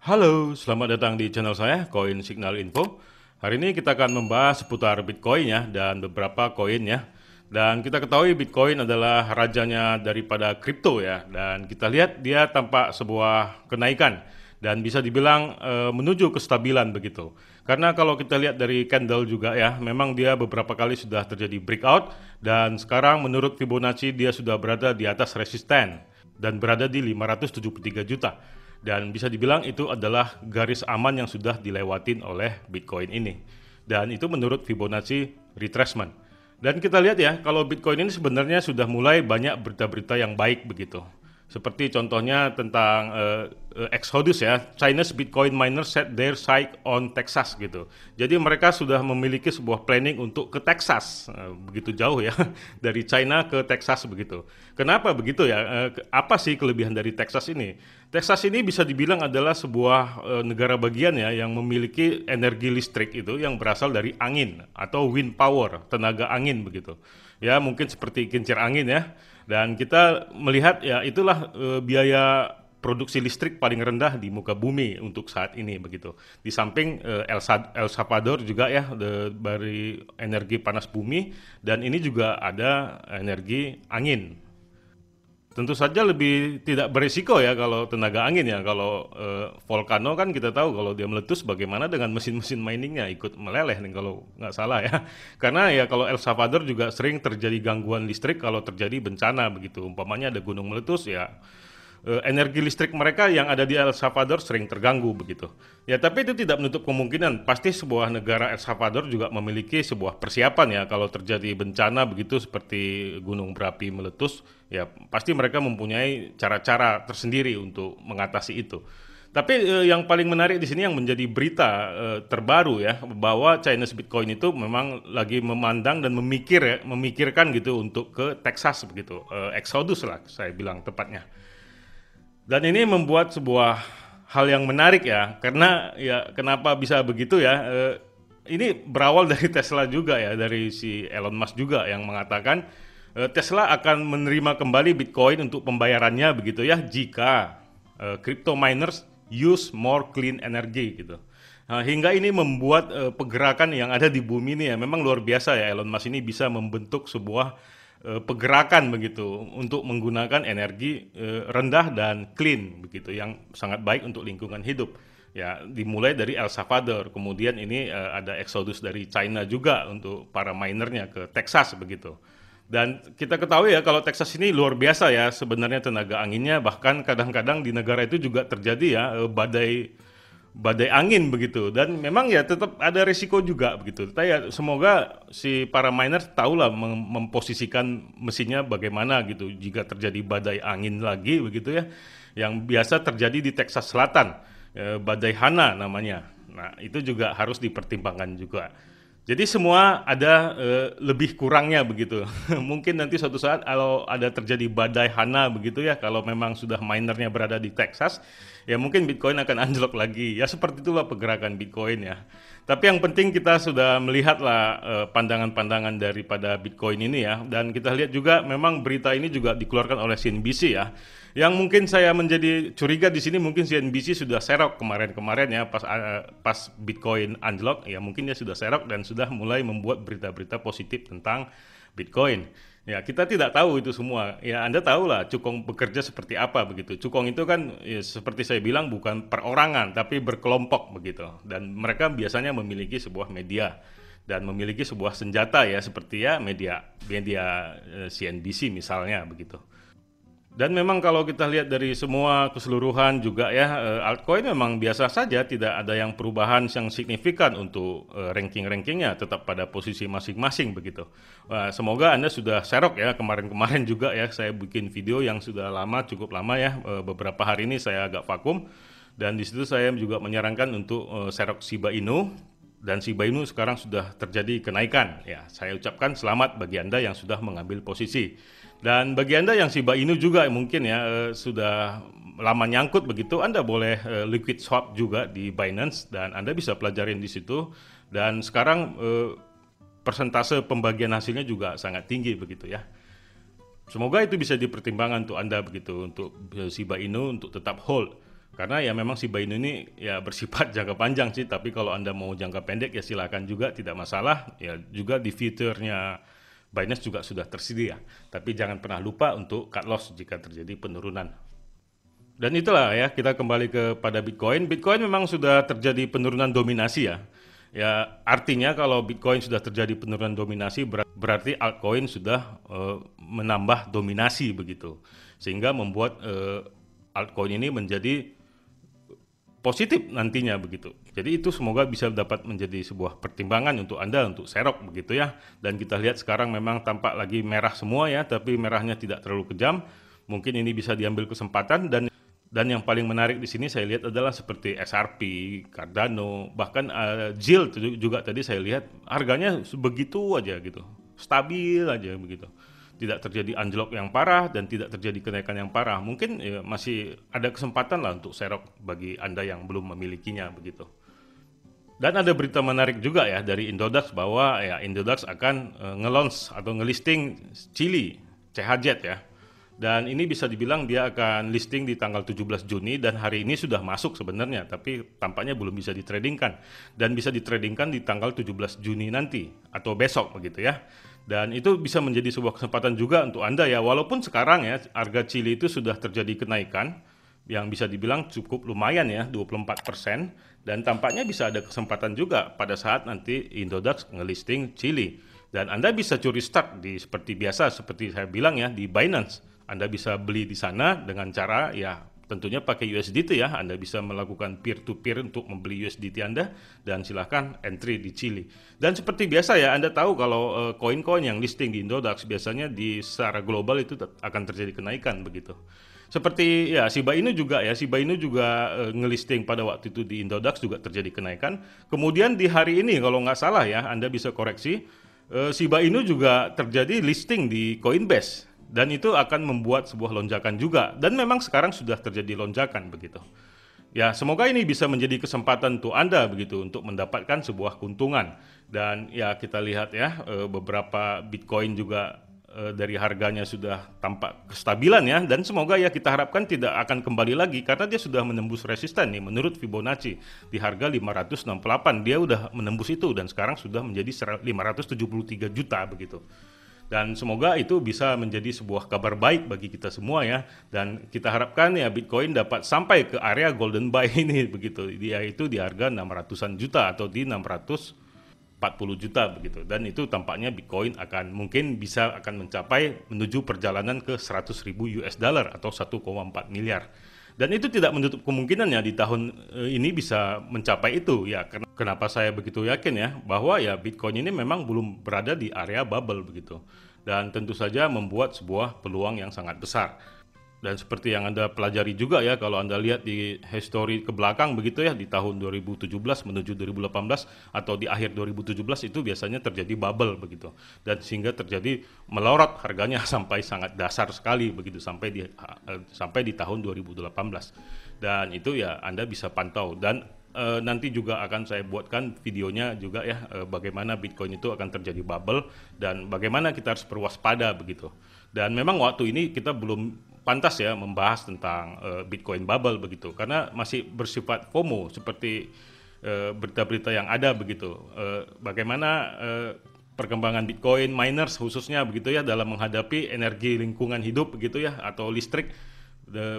Halo, selamat datang di channel saya, Koin Signal Info. Hari ini kita akan membahas seputar Bitcoin ya, dan beberapa koin ya. Dan kita ketahui Bitcoin adalah rajanya daripada kripto ya, dan kita lihat dia tampak sebuah kenaikan dan bisa dibilang menuju kestabilan begitu. Karena kalau kita lihat dari candle juga ya, memang dia beberapa kali sudah terjadi breakout dan sekarang menurut Fibonacci dia sudah berada di atas resisten dan berada di 573 juta. Dan bisa dibilang itu adalah garis aman yang sudah dilewatin oleh Bitcoin ini. Dan itu menurut Fibonacci retracement. Dan kita lihat ya, kalau Bitcoin ini sebenarnya sudah mulai banyak berita-berita yang baik begitu. Seperti contohnya tentang Exodus ya, China's Bitcoin miners set their sight on Texas gitu. Jadi mereka sudah memiliki sebuah planning untuk ke Texas, begitu jauh ya, dari China ke Texas begitu. Kenapa begitu ya? Apa sih kelebihan dari Texas ini? Texas ini bisa dibilang adalah sebuah negara bagian ya yang memiliki energi listrik itu yang berasal dari angin atau wind power, tenaga angin begitu. Ya mungkin seperti kincir angin ya. Dan kita melihat ya itulah biaya produksi listrik paling rendah di muka bumi untuk saat ini begitu. Di samping El Salvador juga ya dari energi panas bumi dan ini juga ada energi angin. Tentu saja lebih tidak berisiko ya kalau tenaga angin ya. Kalau volcano kan kita tahu kalau dia meletus bagaimana dengan mesin-mesin miningnya ikut meleleh nih kalau nggak salah ya. Karena ya kalau El Salvador juga sering terjadi gangguan listrik kalau terjadi bencana begitu. Umpamanya ada gunung meletus ya energi listrik mereka yang ada di El Salvador sering terganggu begitu. Ya, tapi itu tidak menutup kemungkinan pasti sebuah negara El Salvador juga memiliki sebuah persiapan ya kalau terjadi bencana begitu seperti gunung berapi meletus, ya pasti mereka mempunyai cara-cara tersendiri untuk mengatasi itu. Tapi yang paling menarik di sini yang menjadi berita terbaru ya bahwa Chinese Bitcoin itu memang lagi memandang dan memikirkan gitu untuk ke Texas begitu, Exodus lah saya bilang tepatnya. Dan ini membuat sebuah hal yang menarik ya, karena ya kenapa bisa begitu ya? Ini berawal dari Tesla juga ya, dari si Elon Musk juga yang mengatakan Tesla akan menerima kembali Bitcoin untuk pembayarannya begitu ya, jika crypto miners use more clean energy gitu. Nah, hingga ini membuat pergerakan yang ada di bumi ini ya memang luar biasa ya, Elon Musk ini bisa membentuk sebuah pergerakan begitu untuk menggunakan energi rendah dan clean begitu yang sangat baik untuk lingkungan hidup. Ya, dimulai dari El Salvador, kemudian ini ada exodus dari China juga untuk para minernya ke Texas begitu. Dan kita ketahui ya kalau Texas ini luar biasa ya sebenarnya tenaga anginnya, bahkan kadang-kadang di negara itu juga terjadi ya badai angin begitu, dan memang ya tetap ada risiko juga begitu. Tapi ya semoga si para miners tahulah memposisikan mesinnya bagaimana gitu jika terjadi badai angin lagi begitu ya, yang biasa terjadi di Texas Selatan, badai Hana namanya. Nah itu juga harus dipertimbangkan juga. Jadi semua ada lebih kurangnya begitu. Mungkin nanti suatu saat kalau ada terjadi badai Hana begitu ya, kalau memang sudah minernya berada di Texas, ya mungkin Bitcoin akan anjlok lagi. Ya seperti itulah pergerakan Bitcoin ya. Tapi yang penting kita sudah melihatlah pandangan-pandangan daripada Bitcoin ini ya. Dan kita lihat juga memang berita ini juga dikeluarkan oleh CNBC ya. Yang mungkin saya menjadi curiga di sini mungkin CNBC sudah serok kemarin-kemarin ya pas Bitcoin anjlok ya, mungkin dia sudah serok dan sudah mulai membuat berita-berita positif tentang Bitcoin. Ya, kita tidak tahu itu semua. Ya, Anda tahu lah cukong bekerja seperti apa begitu. Cukong itu kan ya, seperti saya bilang bukan perorangan tapi berkelompok begitu. Dan mereka biasanya memiliki sebuah media dan memiliki sebuah senjata ya seperti ya media CNBC misalnya begitu. Dan memang kalau kita lihat dari semua keseluruhan juga ya, altcoin memang biasa saja, tidak ada yang perubahan yang signifikan untuk ranking-rankingnya, tetap pada posisi masing-masing begitu. Semoga Anda sudah serok ya, kemarin-kemarin juga ya, saya bikin video yang sudah lama, cukup lama ya, beberapa hari ini saya agak vakum, dan di situ saya juga menyarankan untuk serok Shiba Inu, dan Shiba Inu sekarang sudah terjadi kenaikan. Ya, saya ucapkan selamat bagi Anda yang sudah mengambil posisi. Dan bagi Anda yang Shiba Inu juga mungkin ya sudah lama nyangkut begitu, Anda boleh liquid swap juga di Binance dan Anda bisa pelajarin di situ. Dan sekarang persentase pembagian hasilnya juga sangat tinggi begitu ya. Semoga itu bisa dipertimbangkan untuk Anda begitu, untuk Shiba Inu untuk tetap hold. Karena ya memang Shiba Inu ini ya bersifat jangka panjang sih, tapi kalau Anda mau jangka pendek ya silakan juga, tidak masalah. Ya juga di fiturnya Binance juga sudah tersedia. Tapi jangan pernah lupa untuk cut loss jika terjadi penurunan. Dan itulah ya, kita kembali kepada Bitcoin. Bitcoin memang sudah terjadi penurunan dominasi ya. Ya artinya kalau Bitcoin sudah terjadi penurunan dominasi berarti altcoin sudah menambah dominasi begitu. Sehingga membuat altcoin ini menjadi positif nantinya begitu. Jadi itu semoga bisa dapat menjadi sebuah pertimbangan untuk Anda untuk serok begitu ya. Dan kita lihat sekarang memang tampak lagi merah semua ya, tapi merahnya tidak terlalu kejam. Mungkin ini bisa diambil kesempatan dan yang paling menarik di sini saya lihat adalah seperti XRP, Cardano, bahkan ZIL juga tadi saya lihat harganya begitu aja gitu. Stabil aja begitu. Tidak terjadi anjlok yang parah dan tidak terjadi kenaikan yang parah. Mungkin ya, masih ada kesempatan lah untuk serok bagi Anda yang belum memilikinya begitu. Dan ada berita menarik juga ya dari Indodax bahwa ya Indodax akan nge-launch atau nge-listing Chile, CHZ ya. Dan ini bisa dibilang dia akan listing di tanggal 17 Juni dan hari ini sudah masuk sebenarnya, tapi tampaknya belum bisa ditradingkan. Dan bisa ditradingkan di tanggal 17 Juni nanti atau besok begitu ya. Dan itu bisa menjadi sebuah kesempatan juga untuk Anda ya, walaupun sekarang ya harga Chile itu sudah terjadi kenaikan yang bisa dibilang cukup lumayan ya, 24%, dan tampaknya bisa ada kesempatan juga pada saat nanti Indodax ngelisting Chile. Dan Anda bisa curi start di seperti biasa, seperti saya bilang ya, di Binance. Anda bisa beli di sana dengan cara ya tentunya pakai USDT ya. Anda bisa melakukan peer-to-peer untuk membeli USDT Anda dan silahkan entry di Chile. Dan seperti biasa ya, Anda tahu kalau koin-koin yang listing di Indodax biasanya di secara global itu akan terjadi kenaikan begitu. Seperti ya Shiba Inu juga ya, Shiba Inu juga ngelisting pada waktu itu di Indodax juga terjadi kenaikan. Kemudian di hari ini kalau nggak salah ya, Anda bisa koreksi, Shiba Inu juga terjadi listing di Coinbase. Dan itu akan membuat sebuah lonjakan juga. Dan memang sekarang sudah terjadi lonjakan begitu. Ya, semoga ini bisa menjadi kesempatan untuk Anda begitu untuk mendapatkan sebuah keuntungan. Dan ya kita lihat ya beberapa Bitcoin juga dari harganya sudah tampak kestabilan ya. Dan semoga ya kita harapkan tidak akan kembali lagi karena dia sudah menembus resisten nih menurut Fibonacci di harga 568. Dia udah menembus itu dan sekarang sudah menjadi 573 juta begitu. Dan semoga itu bisa menjadi sebuah kabar baik bagi kita semua ya. Dan kita harapkan ya Bitcoin dapat sampai ke area golden buy ini begitu. Dia itu di harga 600-an juta atau di 640 juta begitu. Dan itu tampaknya Bitcoin mungkin akan mencapai menuju perjalanan ke 100.000 US dollar atau 1,4 miliar. Dan itu tidak menutup kemungkinannya di tahun ini bisa mencapai itu ya. Kenapa saya begitu yakin ya bahwa ya Bitcoin ini memang belum berada di area bubble begitu. Dan tentu saja membuat sebuah peluang yang sangat besar. Dan seperti yang Anda pelajari juga ya, kalau Anda lihat di histori ke belakang begitu ya, di tahun 2017 menuju 2018 atau di akhir 2017 itu biasanya terjadi bubble begitu. Dan sehingga terjadi melorot harganya sampai sangat dasar sekali begitu sampai di tahun 2018. Dan itu ya Anda bisa pantau dan nanti juga akan saya buatkan videonya juga ya bagaimana Bitcoin itu akan terjadi bubble dan bagaimana kita harus berwaspada begitu. Dan memang waktu ini kita belum pantas ya membahas tentang Bitcoin bubble begitu karena masih bersifat FOMO seperti berita-berita yang ada begitu. Bagaimana perkembangan Bitcoin miners khususnya begitu ya dalam menghadapi energi lingkungan hidup begitu ya atau listrik,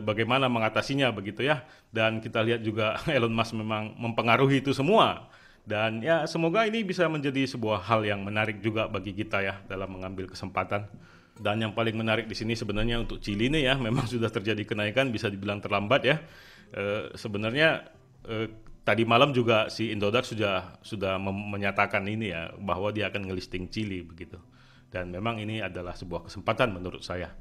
bagaimana mengatasinya begitu ya. Dan kita lihat juga Elon Musk memang mempengaruhi itu semua. Dan ya semoga ini bisa menjadi sebuah hal yang menarik juga bagi kita ya dalam mengambil kesempatan. Dan yang paling menarik di sini sebenarnya untuk Chile ini ya memang sudah terjadi kenaikan bisa dibilang terlambat ya. Sebenarnya tadi malam juga si Indodax sudah menyatakan ini ya bahwa dia akan ngelisting Chile begitu. Dan memang ini adalah sebuah kesempatan menurut saya.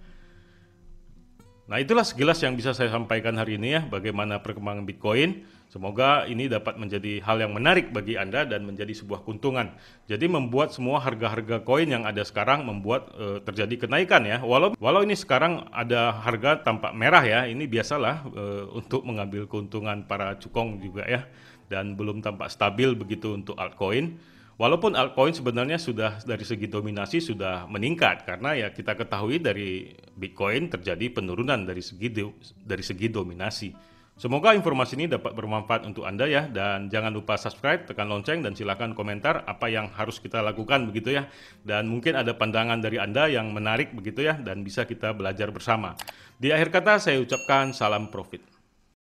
Nah itulah sekilas yang bisa saya sampaikan hari ini ya, bagaimana perkembangan Bitcoin. Semoga ini dapat menjadi hal yang menarik bagi Anda dan menjadi sebuah keuntungan. Jadi membuat semua harga-harga koin yang ada sekarang membuat terjadi kenaikan ya. Walau ini sekarang ada harga tampak merah ya, ini biasalah untuk mengambil keuntungan para cukong juga ya. Dan belum tampak stabil begitu untuk altcoin. Walaupun altcoin sebenarnya sudah dari segi dominasi sudah meningkat karena ya kita ketahui dari Bitcoin terjadi penurunan dari segi dominasi Semoga informasi ini dapat bermanfaat untuk Anda ya, dan jangan lupa subscribe, tekan lonceng, dan silakan komentar apa yang harus kita lakukan begitu ya. Dan mungkin ada pandangan dari Anda yang menarik begitu ya, dan bisa kita belajar bersama. Di akhir kata saya ucapkan salam profit.